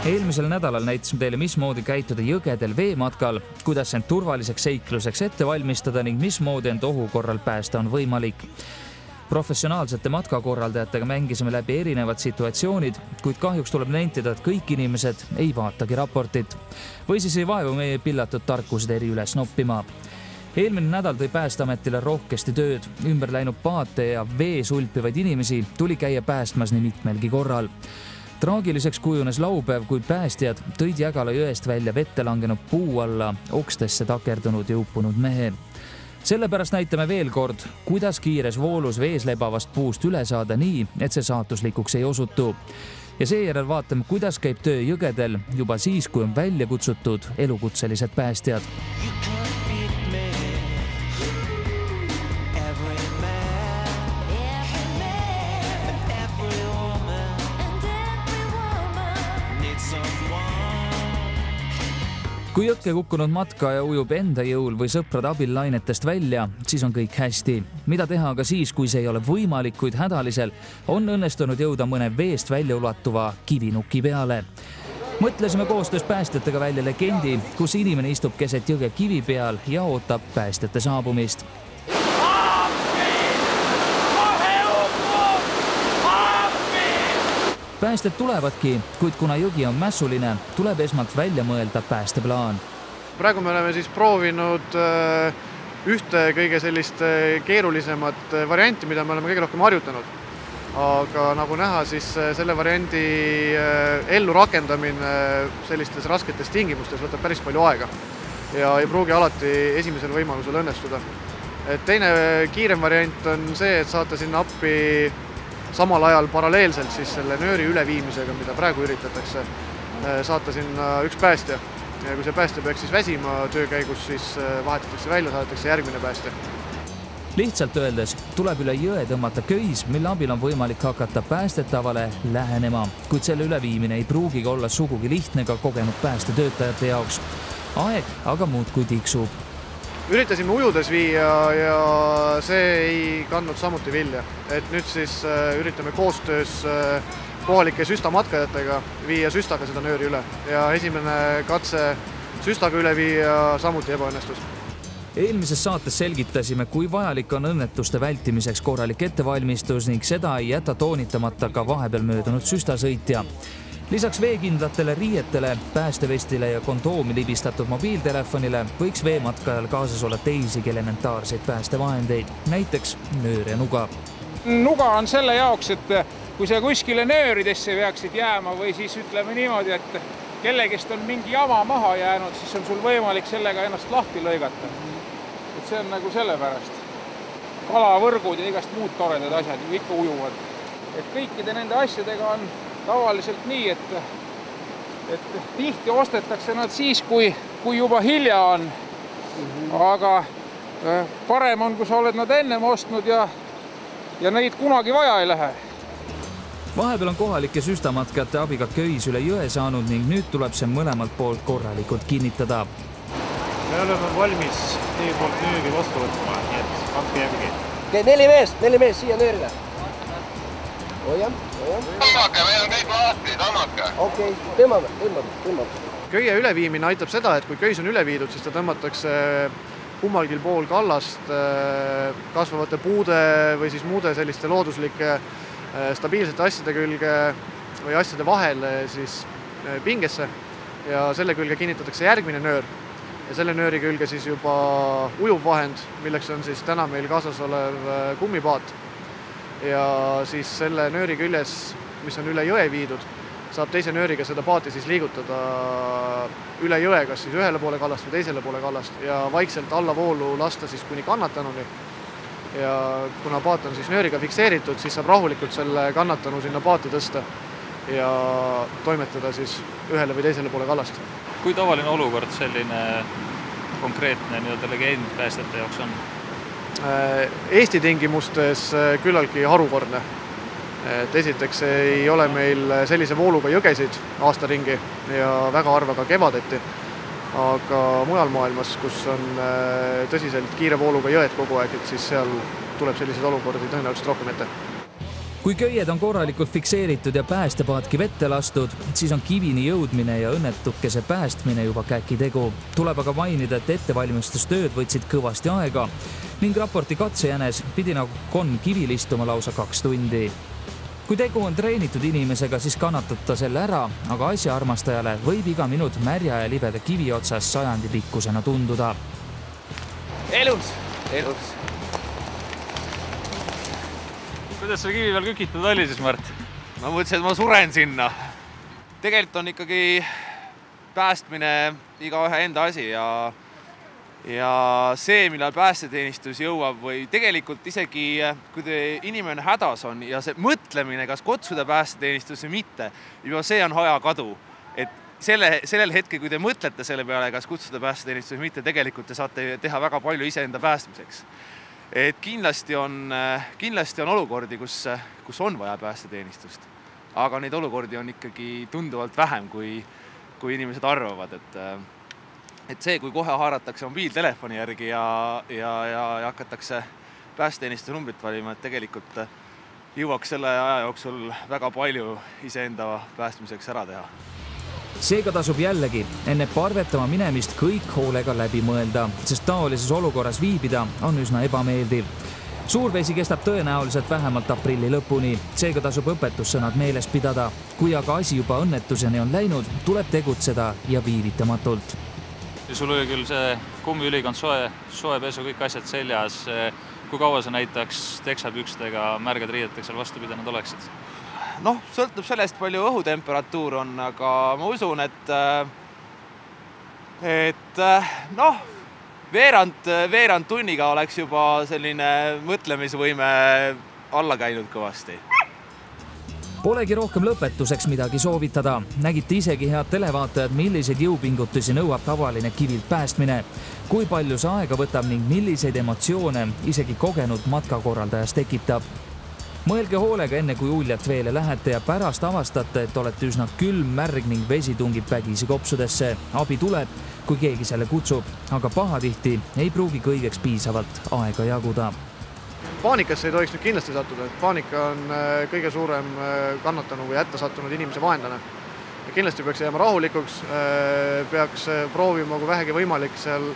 Eelmisel nädalal näitasime teile, mismoodi käituda jõgedel veematkal, kuidas end turvaliseks seikluseks ette valmistada ning mismoodi end ohu korral päästa on võimalik. Professionaalsete matkakorraldajatega mängisime läbi erinevad situatsioonid, kuid kahjuks tuleb nentida, et kõik inimesed ei vaatagi raportit. Või siis ei vaevu meie pillatud tarkused eri üles noppima. Eelmine nädal tõi Päästeametile rohkesti tööd, ümber läinud paate ja vees ulpivaid inimesi tuli käia päästmas nii mitmelgi korral. Traagiliseks kujunes laupäev, kui päästjad tõid Jägala jõest välja vette langenud puu alla okstesse takerdunud ja uppunud mehe. Sellepärast näitame veel kord, kuidas kiires voolus vees lebavast puust üle saada nii, et see saatuslikuks ei osutu. Ja seejärel vaatame, kuidas käib töö jõgedel juba siis, kui on välja kutsutud elukutselised päästjad. Kui jõkke kukkunud matkaja ujub enda jõul või sõprade abil lainetest välja, siis on kõik hästi. Mida teha aga siis, kui see ei ole võimalik, kuid hädalisel on õnnestunud jõuda mõne veest välja ulatuva kivinuki peale. Mõtlesime koostöös päästjatega välja legendi, kus inimene istub keset jõge kivi peal ja ootab päästjate saabumist. Päästjad tulevadki, kuid kuna jõgi on mässuline, tuleb esmalt välja mõelda päästeplaan. Praegu me oleme siis proovinud ühte kõige sellist keerulisemat varianti, mida me oleme kõige rohkem harjutanud. Aga nagu näha, siis selle variandi ellu rakendamine sellistes rasketes tingimustes võtab päris palju aega ja ei pruugi alati esimesel võimalusel õnnestuda. Teine kiirem variant on see, et saata sinna appi samal ajal paralleelselt siis selle nööri üleviimisega, mida praegu üritatakse, saata sinna üks päästja. Ja kui see päästja peaks siis väsima töö käigus, siis vahetatakse välja, saadetakse järgmine päästja. Lihtsalt öeldes tuleb üle jõe tõmmata köis, mille abil on võimalik hakata päästetavale lähenema, kuid selle üleviimine ei pruugi olla sugugi lihtne ka kogenud päästetöötajate jaoks. Aeg aga muudkui tiksub. Üritasime ujudes viia ja see ei kandnud samuti vilja. Et nüüd siis üritame koostöös kohalike süstamatkajatega viia süstaga seda nööri üle. Ja esimene katse süstaga üle viia samuti ebaõnnestus. Eelmises saates selgitasime, kui vajalik on õnnetuste vältimiseks korralik ettevalmistus ning seda ei jäta toonitamata ka vahepeal möödunud süstasõitja. Lisaks veekindlatele riietele, päästevestile ja kondoomi libistatud mobiiltelefonile võiks veematkajal kaasas olla teisigi elementaarseid päästevahendeid, näiteks nöör ja nuga. Nuga on selle jaoks, et kui see kuskile nööridesse peaksid jääma või siis ütleme niimoodi, et kellegist on mingi jama maha jäänud, siis on sul võimalik sellega ennast lahti lõigata. Et see on nagu sellepärast. Kalavõrgud ja igast muud toredad asjad ju ikka ujuvad. Et kõikide nende asjadega on tavaliselt nii, et tihti ostetakse nad siis, kui juba hilja on. Aga parem on, kui sa oled nad ennem ostnud ja neid kunagi vaja ei lähe. Vahepeal on kohalike süstamatkajate abiga köis üle jõe saanud ning nüüd tuleb see mõlemalt poolt korralikult kinnitada. Me oleme valmis teie poolt nööri vastu võtma, nii et andke järgi. Neli mees siia nöörile. Oja. Tõmmake, meil on kõik lahti, tõmmake. Okei, tõmmame. Köie üleviimine aitab seda, et kui köis on üle viidud, siis ta tõmmatakse kummalgil pool kallast kasvavate puude või siis muude selliste looduslike stabiilsete asjade külge või asjade vahel siis pingesse ja selle külge kinnitatakse järgmine nöör ja selle nööri külge siis juba ujuvvahend, milleks on siis täna meil kaasas olev kummipaat. Ja siis selle nööri küljes, mis on üle jõe viidud, saab teise nööriga seda paati siis liigutada üle jõe, kas siis ühele poole kallast või teisele poole kallast ja vaikselt allavoolu lasta siis kuni kannatanuni. Ja kuna paat on siis nööriga fikseeritud, siis saab rahulikult selle kannatanu sinna paati tõsta ja toimetada siis ühele või teisele poole kallast. Kui tavaline olukord selline konkreetne legend päästjate jaoks on? Eesti tingimustes küllaltki harukordne. Esiteks ei ole meil sellise vooluga jõgesid aastaringi ja väga harva ka kevadeti, aga mujal maailmas, kus on tõsiselt kiire vooluga jõed kogu aeg, et siis seal tuleb selliseid olukordi tõenäoliselt rohkem ette. Kui köied on korralikult fikseeritud ja päästepaatki vette lastud, siis on kivini jõudmine ja õnnetukese päästmine juba käki tegu. Tuleb aga mainida, et ettevalmistustööd võtsid kõvasti aega ning raporti katsejänes pidi nagu konn kivil istuma lausa 2 tundi. Kui tegu on treenitud inimesega, siis kannatab ta selle ära, aga asjaarmastajale võib iga minut märja ja libeda kivi otsas 100 pikkusena tunduda. Elus! Kuidas sul kivi peal kükitud oli siis, Mart? Ma mõtlesin, et ma suren sinna. Tegelikult on ikkagi päästmine igaühe enda asi ja see, millal päästeteenistus jõuab või tegelikult isegi kui inimene hädas on ja see mõtlemine, kas kutsuda päästeteenistus või mitte, juba see on aja kadu. Et sellel hetkel, kui te mõtlete selle peale, kas kutsuda päästeteenistus või mitte, tegelikult te saate teha väga palju iseenda päästmiseks. Et kindlasti on olukordi, kus on vaja päästeteenistust, aga neid olukordi on ikkagi tunduvalt vähem, kui inimesed arvavad, et see, kui kohe haaratakse mobiiltelefoni järgi ja hakatakse päästeteenistuse numbrit valima, et tegelikult jõuaks selle aja jooksul väga palju iseenda päästmiseks ära teha. Seega tasub jällegi enne parvetama minemist kõik hoolega läbi mõelda, sest taolises olukorras viibida on üsna ebameeldiv. Suurvesi kestab tõenäoliselt vähemalt aprilli lõpuni, seega tasub õpetussõnad meeles pidada. Kui aga asi juba õnnetuseni on läinud, tuleb tegutseda ja viivitamatult. Ja sul oli küll see kummiülikond, soe pesu, kõik asjad seljas. Kui kaua sa näitaks teksapükstega märgad riideteks seal vastu pidanud oleksid? Noh, sõltub sellest, palju õhutemperatuur on, aga ma usun, et veerand tunniga oleks juba selline mõtlemisvõime alla käinud kõvasti. Polegi rohkem lõpetuseks midagi soovitada. Nägite isegi head televaatajad, milliseid jõupingutusi nõuab tavaline kivilt päästmine, kui palju see aega võtab ning milliseid emotsioone isegi kogenud matkakorraldajas tekitab. Mõelge hoolega enne, kui uljalt veele lähete ja pärast avastate, et olete üsna külm, märg ning vesi tungib vägisi kopsudesse. Abi tuleb, kui keegi selle kutsub, aga pahatihti ei pruugi kõigeks piisavalt aega jaguda. Paanikasse ei tohiks nüüd kindlasti sattuda, et paanika on kõige suurem kannatanu või hätta sattunud inimese vaenlane. Kindlasti peaks jääma rahulikuks, peaks proovima, kui vähegi võimalik seal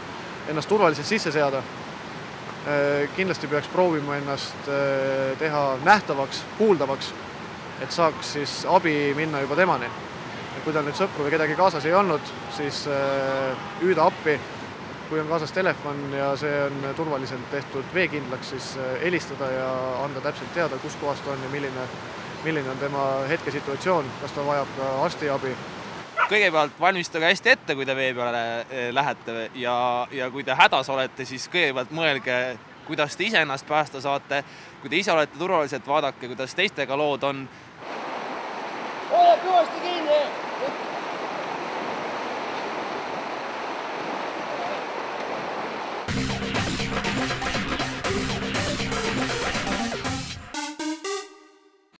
ennast turvaliselt sisse seada. Kindlasti peaks proovima ennast teha nähtavaks, kuuldavaks, et saaks siis abi minna juba temani. Kui tal nüüd sõpru või kedagi kaasas ei olnud, siis hüüda appi. Kui on kaasas telefon ja see on turvaliselt tehtud veekindlaks, siis helistada ja anda täpselt teada, kus kohast on ja milline on tema hetkesituatsioon, kas ta vajab ka arstiabi. Kõigepealt valmistage hästi ette, kui te vee peale lähete ja kui te hädas olete, siis kõigepealt mõelge, kuidas te ise ennast päästa saate. Kui te ise olete turvaliselt, vaadake, kuidas teistega lood on. Ole kõvasti kinni!